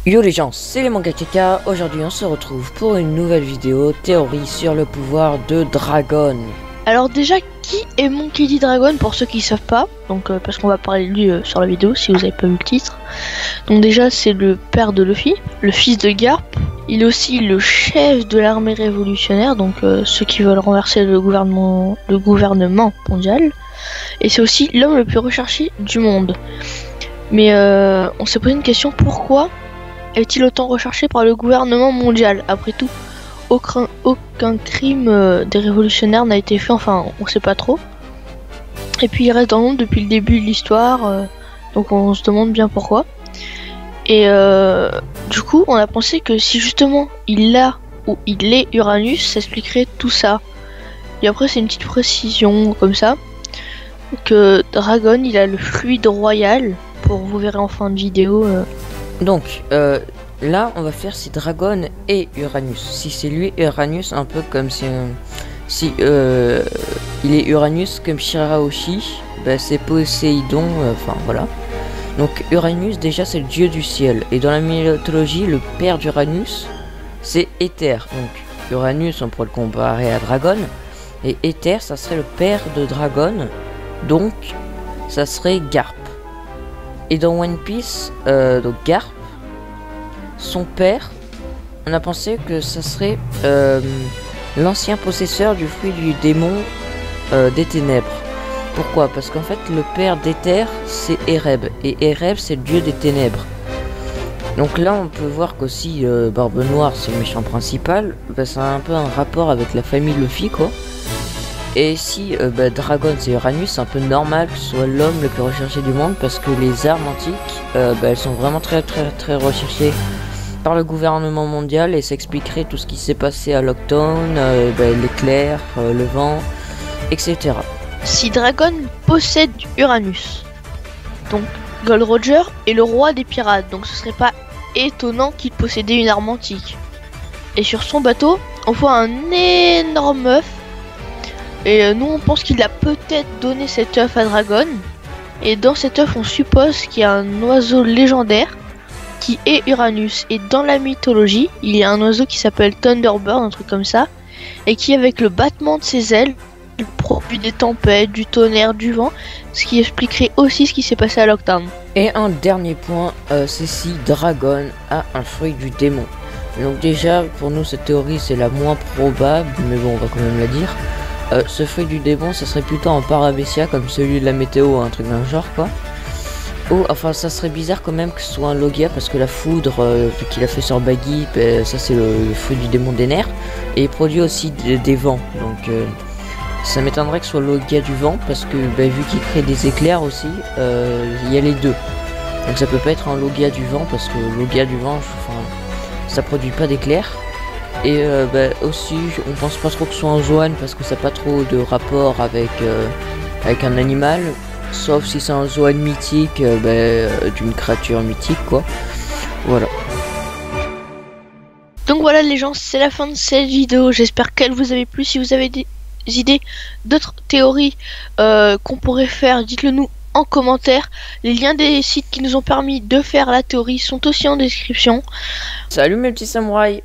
Yo les gens, c'est les Manga Keka. Aujourd'hui on se retrouve pour une nouvelle vidéo théorie sur le pouvoir de Dragon. Alors déjà, qui est Monkey D. Dragon pour ceux qui savent pas? Donc parce qu'on va parler de lui sur la vidéo si vous avez pas vu le titre. Donc déjà c'est le père de Luffy, le fils de Garp. Il est aussi le chef de l'armée révolutionnaire, donc ceux qui veulent renverser le gouvernement mondial. Et c'est aussi l'homme le plus recherché du monde. Mais on s'est posé une question, pourquoi est-il autant recherché par le gouvernement mondial? Après tout, aucun crime des révolutionnaires n'a été fait, enfin on sait pas trop. Et puis il reste dans le monde depuis le début de l'histoire, donc on se demande bien pourquoi. Et du coup on a pensé que si justement il a ou il est Uranus, ça expliquerait tout ça. Et après c'est une petite précision comme ça, que Dragon il a le fluide royal, pour vous verrez en fin de vidéo. Donc là on va faire si Dragon et Uranus. Si c'est lui Uranus, un peu comme si il est Uranus comme Shirahoshi, bah, c'est Poséidon, enfin voilà. Donc Uranus déjà c'est le dieu du ciel. Et dans la mythologie le père d'Uranus c'est Éther. Donc Uranus on pourrait le comparer à Dragon. Et Éther ça serait le père de Dragon. Donc ça serait Garp. Et dans One Piece, donc Garp, son père, on a pensé que ça serait l'ancien possesseur du fruit du démon des ténèbres. Pourquoi? Parce qu'en fait le père d'Éther c'est Ereb, et Ereb c'est le dieu des ténèbres. Donc là on peut voir qu'aussi Barbe Noire c'est le méchant principal, bah, ça a un peu un rapport avec la famille Luffy quoi. Et si Dragon c'est Uranus, c'est un peu normal que ce soit l'homme le plus recherché du monde, parce que les armes antiques elles sont vraiment très recherchées par le gouvernement mondial, et ça expliquerait tout ce qui s'est passé à Lockdown, l'éclair, le vent, etc. Si Dragon possède Uranus, donc Gold Roger est le roi des pirates, donc ce serait pas étonnant qu'il possédait une arme antique. Et sur son bateau, on voit un énorme œuf. Et nous on pense qu'il a peut-être donné cet œuf à Dragon. Et dans cet œuf on suppose qu'il y a un oiseau légendaire qui est Uranus. Et dans la mythologie, il y a un oiseau qui s'appelle Thunderbird, un truc comme ça. Et qui avec le battement de ses ailes produit des tempêtes, du tonnerre, du vent. Ce qui expliquerait aussi ce qui s'est passé à Lockdown. Et un dernier point, c'est si Dragon a un fruit du démon. Donc déjà pour nous cette théorie c'est la moins probable, mais bon on va quand même la dire. Ce fruit du démon ça serait plutôt un Paramecia comme celui de la météo, un truc d'un genre quoi. Ou enfin ça serait bizarre quand même que ce soit un Logia, parce que la foudre qu'il a fait sur Baggy, ça c'est le fruit du démon des nerfs. Et il produit aussi des vents, donc ça m'étonnerait que ce soit Logia du vent, parce que vu qu'il crée des éclairs aussi, il y a les deux. Donc ça peut pas être un Logia du vent, parce que Logia du vent, ça produit pas d'éclairs. Et aussi on pense pas trop que ce soit un Zoan, parce que ça n'a pas trop de rapport avec un animal, sauf si c'est un Zoan mythique d'une créature mythique quoi. Voilà. Donc voilà les gens, c'est la fin de cette vidéo, j'espère qu'elle vous avait plu. Si vous avez des idées, d'autres théories qu'on pourrait faire, dites-le nous en commentaire. Les liens des sites qui nous ont permis de faire la théorie sont aussi en description. Salut mes petits samouraïs.